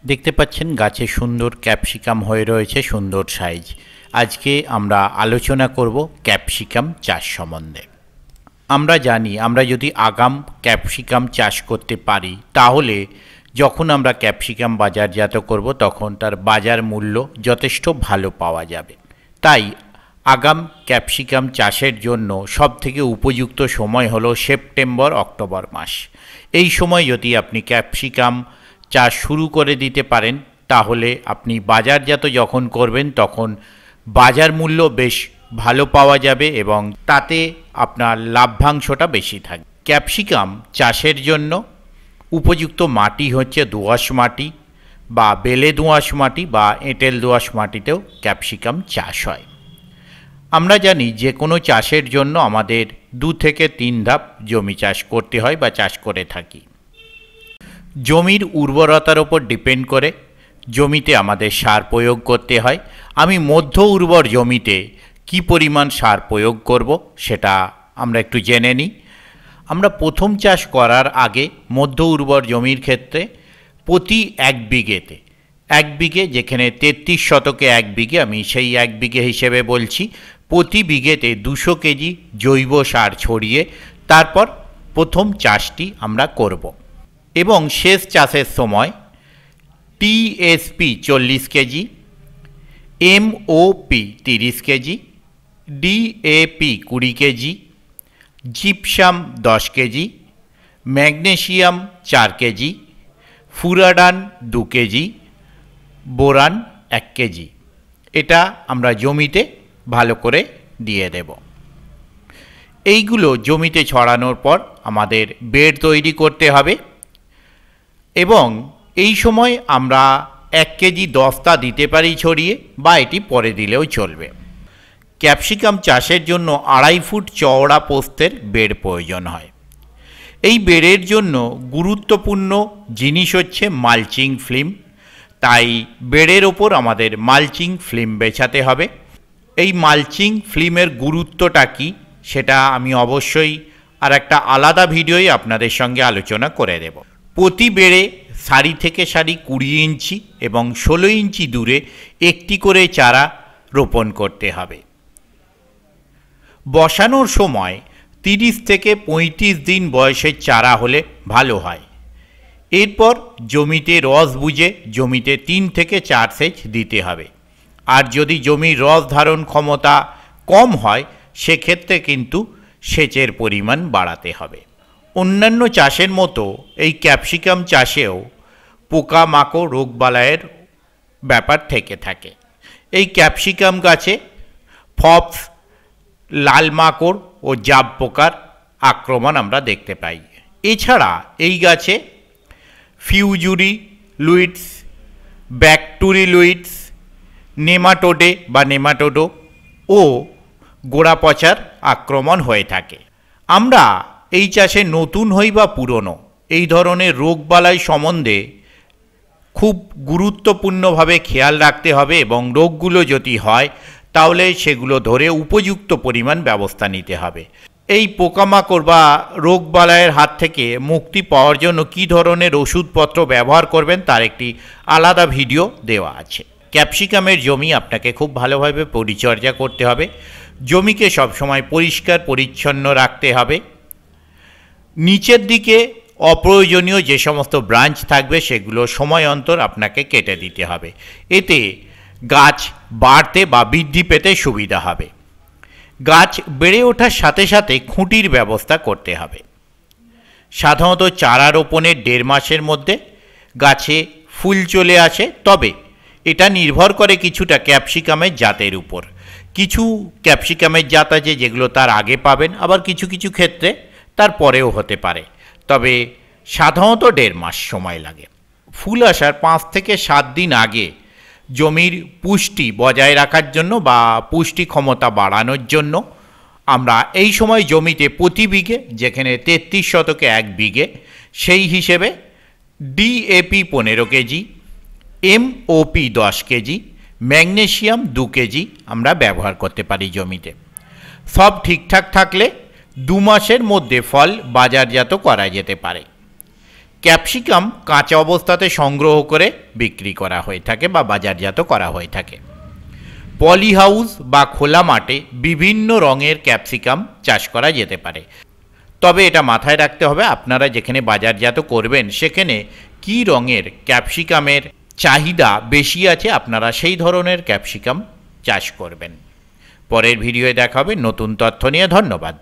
দেখতে পাচ্ছেন গাছে সুন্দর ক্যাপসিকাম হয়ে রয়েছে, সুন্দর সাইজ। আজকে আমরা আলোচনা করব ক্যাপসিকাম চাষ সম্বন্ধে। আমরা জানি আমরা যদি আগাম ক্যাপসিকাম চাষ করতে পারি তাহলে যখন আমরা ক্যাপসিকাম বাজারজাত করব তখন তার বাজার মূল্য যথেষ্ট ভালো পাওয়া যাবে। তাই আগাম ক্যাপসিকাম চাষের জন্য সবথেকে উপযুক্ত সময় হলো সেপ্টেম্বর অক্টোবর মাস। এই সময় যদি আপনি ক্যাপসিকাম চাষ শুরু করে দিতে পারেন তাহলে আপনি বাজারজাত যখন করবেন তখন বাজার মূল্য বেশ ভালো পাওয়া যাবে এবং তাতে আপনার লাভ্যাংশটা বেশি থাকবে। ক্যাপসিকাম চাষের জন্য উপযুক্ত মাটি হচ্ছে দোআঁশ মাটি বা বেলে দোআঁশ মাটি বা এঁটেল দোআঁশ মাটিতেও ক্যাপসিকাম চাষ হয়। আমরা জানি যে কোনো চাষের জন্য আমাদের 2 থেকে 3 ধাপ জমি চাষ করতে হয় বা চাষ করে থাকি। জমির উর্বরতার ওপর ডিপেন্ড করে জমিতে আমাদের সার প্রয়োগ করতে হয়। আমি মধ্য উর্বর জমিতে কি পরিমাণ সার প্রয়োগ করব সেটা আমরা একটু জেনে নিই। আমরা প্রথম চাষ করার আগে মধ্য উর্বর জমির ক্ষেত্রে প্রতি 1 বিঘেতে 1 বিঘে, যেখানে 33 শতকে 1 বিঘে, আমি সেই 1 বিঘে হিসেবে বলছি, প্রতি বিঘেতে 200 কেজি জৈব সার ছড়িয়ে তারপর প্রথম চাষটি আমরা করব এবং শেষ চাষের সময় TSP 40 KG, MOP 30 KG, DAP 20 KG, gypsum 10 KG, magnesium 4 KG, Furadan 2 KG, boron 1 KG, এটা আমরা জমিতে ভালো করে দিয়ে দেব। এইগুলো জমিতে ছড়ানোর পর আমাদের বেড তৈরি করতে হবে এবং এই সময় আমরা 1 কেজি দস্তা দিতে পারি ছড়িয়ে, বা এটি পরে দিলেও চলবে। ক্যাপসিকাম চাষের জন্য 2.5 ফুট চওড়া প্রস্থের বেড প্রয়োজন হয়। এই বেডের জন্য গুরুত্বপূর্ণ জিনিস হচ্ছে মালচিং ফিল্ম। তাই বেডের ওপর আমাদের মালচিং ফিল্ম বেছাতে হবে। এই মালচিং ফিল্মের গুরুত্বটা কী সেটা আমি অবশ্যই আর একটা আলাদা ভিডিওই আপনাদের সঙ্গে আলোচনা করে দেব। প্রতি বেড়ে সারি থেকে সারি 20 ইঞ্চি এবং 16 ইঞ্চি দূরে একটি করে চারা রোপণ করতে হবে। বসানোর সময় 30 থেকে 35 দিন বয়সের চারা হলে ভালো হয়। এরপর জমিতে রস বুঝে জমিতে 3 থেকে 4 সেচ দিতে হবে। আর যদি জমির রস ধারণ ক্ষমতা কম হয় সেক্ষেত্রে কিন্তু সেচের পরিমাণ বাড়াতে হবে। অন্যান্য চাষের মতো এই ক্যাপসিকাম চাষেও পোকামাকড় রোগবালাইয়ের ব্যাপার থেকে থাকে। এই ক্যাপসিকাম গাছে ফপস, লাল মাকড় ও জাব পোকার আক্রমণ আমরা দেখতে পাই। এছাড়া এই গাছে ফিউজুরি লুইডস, ব্যাকটুরি লুইডস, নেমাটোডে বা নেমাটোডো ও গোড়া পচার আক্রমণ হয়ে থাকে। আমরা এই চাষে নতুন হই বা পুরনো, এই ধরনের রোগবালাই সম্বন্ধে খুব গুরুত্বপূর্ণভাবে খেয়াল রাখতে হবে এবং রোগগুলো যদি হয় তাহলে সেগুলো ধরে উপযুক্ত পরিমাণ ব্যবস্থা নিতে হবে। এই পোকামাকড় বা রোগবালাইয়ের হাত থেকে মুক্তি পাওয়ার জন্য কী ধরনের ওষুধপত্র ব্যবহার করবেন তার একটি আলাদা ভিডিও দেওয়া আছে। ক্যাপসিকামের জমি আপনাকে খুব ভালোভাবে পরিচর্যা করতে হবে। জমিকে সবসময় পরিষ্কার পরিচ্ছন্ন রাখতে হবে। নিচের দিকে অপ্রয়োজনীয় যে সমস্ত ব্রাঞ্চ থাকবে সেগুলো সময় অন্তর আপনাকে কেটে দিতে হবে। এতে গাছ বাড়তে বা বৃদ্ধি পেতে সুবিধা হবে। গাছ বেড়ে ওঠার সাথে সাথে খুঁটির ব্যবস্থা করতে হবে। সাধারণত চারা রোপণের 1.5 মাসের মধ্যে গাছে ফুল চলে আসে, তবে এটা নির্ভর করে কিছুটা ক্যাপসিকামের জাতের উপর। কিছু ক্যাপসিকামের জাত আছে যেগুলো তার আগে পাবেন, আবার কিছু কিছু ক্ষেত্রে তার পরেও হতে পারে, তবে সাধারণত 1.5 মাস সময় লাগে। ফুল আসার 5 থেকে 7 দিন আগে জমির পুষ্টি বজায় রাখার জন্য বা পুষ্টি ক্ষমতা বাড়ানোর জন্য আমরা এই সময় জমিতে প্রতি বিঘে, যেখানে 33 শতকে 1 বিঘে, সেই হিসেবে DAP 15 KG, MOP 10 KG, magnesium 2 KG আমরা ব্যবহার করতে পারি জমিতে। সব ঠিকঠাক থাকলে 2 মাসের মধ্যে ফল বাজারজাত করা যেতে পারে। ক্যাপসিকাম কাঁচা অবস্থাতে সংগ্রহ করে বিক্রি করা হয়ে থাকে বা বাজারজাত করা হয়ে থাকে। পলি হাউস বা খোলা মাঠে বিভিন্ন রঙের ক্যাপসিকাম চাষ করা যেতে পারে, তবে এটা মাথায় রাখতে হবে আপনারা যেখানে বাজারজাত করবেন সেখানে কী রঙের ক্যাপসিকামের চাহিদা বেশি আছে, আপনারা সেই ধরনের ক্যাপসিকাম চাষ করবেন। পরের ভিডিওয়ে দেখা হবে নতুন তথ্য নিয়ে। ধন্যবাদ।